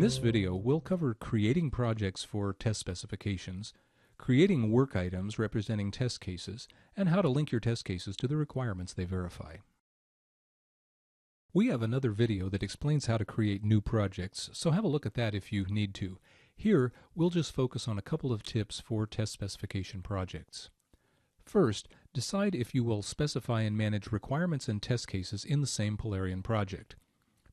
this video, we'll cover creating projects for test specifications, creating work items representing test cases, and how to link your test cases to the requirements they verify. We have another video that explains how to create new projects, so have a look at that if you need to. Here, we'll just focus on a couple of tips for test specification projects. First, decide if you will specify and manage requirements and test cases in the same Polarion project.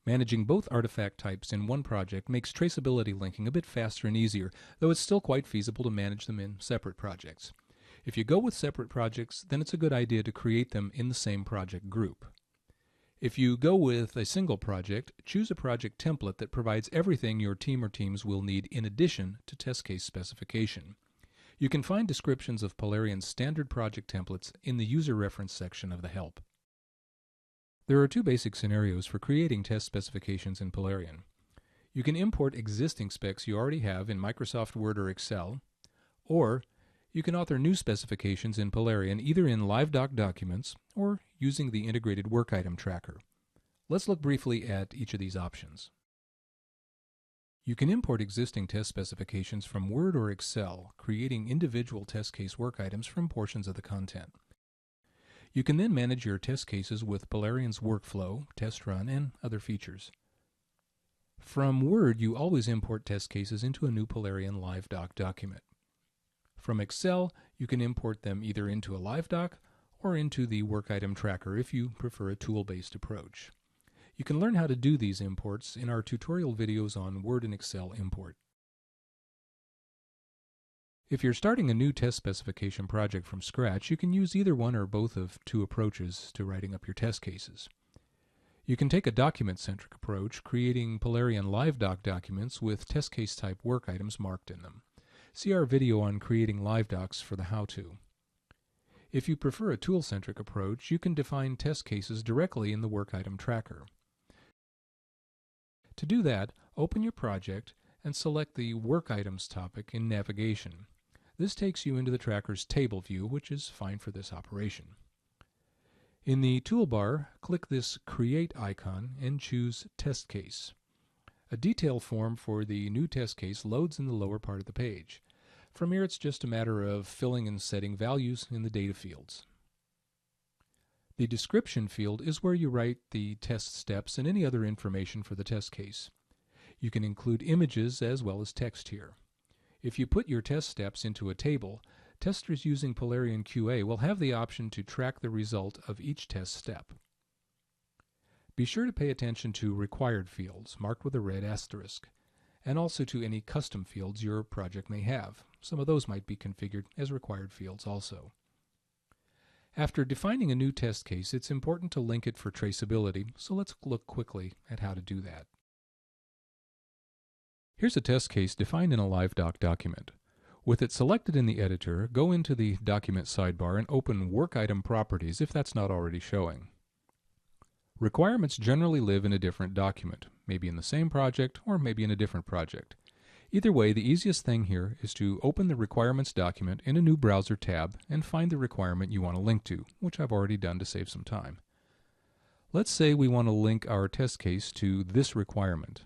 Managing both artifact types in one project makes traceability linking a bit faster and easier, though it's still quite feasible to manage them in separate projects. If you go with separate projects, then it's a good idea to create them in the same project group. If you go with a single project, choose a project template that provides everything your team or teams will need in addition to test case specification. You can find descriptions of Polarion's standard project templates in the user reference section of the help. There are two basic scenarios for creating test specifications in Polarion. You can import existing specs you already have in Microsoft Word or Excel, or you can author new specifications in Polarion either in LiveDoc documents or using the integrated work item tracker. Let's look briefly at each of these options. You can import existing test specifications from Word or Excel, creating individual test case work items from portions of the content. You can then manage your test cases with Polarion's workflow, test run, and other features. From Word, you always import test cases into a new Polarion LiveDoc document. From Excel, you can import them either into a LiveDoc or into the work item tracker if you prefer a tool-based approach. You can learn how to do these imports in our tutorial videos on Word and Excel import. If you're starting a new test specification project from scratch, you can use either one or both of two approaches to writing up your test cases. You can take a document-centric approach, creating Polarion LiveDoc documents with test case type work items marked in them. See our video on creating LiveDocs for the how-to. If you prefer a tool-centric approach, you can define test cases directly in the work item tracker. To do that, open your project and select the Work Items topic in Navigation. This takes you into the tracker's table view, which is fine for this operation. In the toolbar, click this Create icon and choose Test Case. A detail form for the new test case loads in the lower part of the page. From here, it's just a matter of filling and setting values in the data fields. The description field is where you write the test steps and any other information for the test case. You can include images as well as text here. If you put your test steps into a table, testers using Polarion QA will have the option to track the result of each test step. Be sure to pay attention to required fields, marked with a red asterisk, and also to any custom fields your project may have. Some of those might be configured as required fields also. After defining a new test case, it's important to link it for traceability, so let's look quickly at how to do that. Here's a test case defined in a LiveDoc document. With it selected in the editor, go into the document sidebar and open Work Item Properties if that's not already showing. Requirements generally live in a different document, maybe in the same project or maybe in a different project. Either way, the easiest thing here is to open the Requirements document in a new browser tab and find the requirement you want to link to, which I've already done to save some time. Let's say we want to link our test case to this requirement.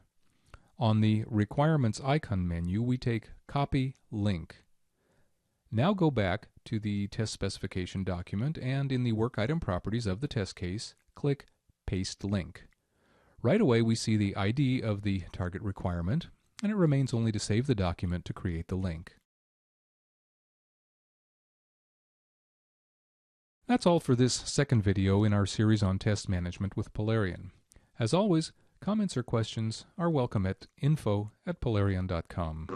On the Requirements icon menu, we take Copy Link. Now go back to the test specification document and in the Work Item Properties of the test case, click Paste Link. Right away we see the ID of the target requirement, and it remains only to save the document to create the link. That's all for this second video in our series on test management with Polarion. As always, comments or questions are welcome at info@polarion.com.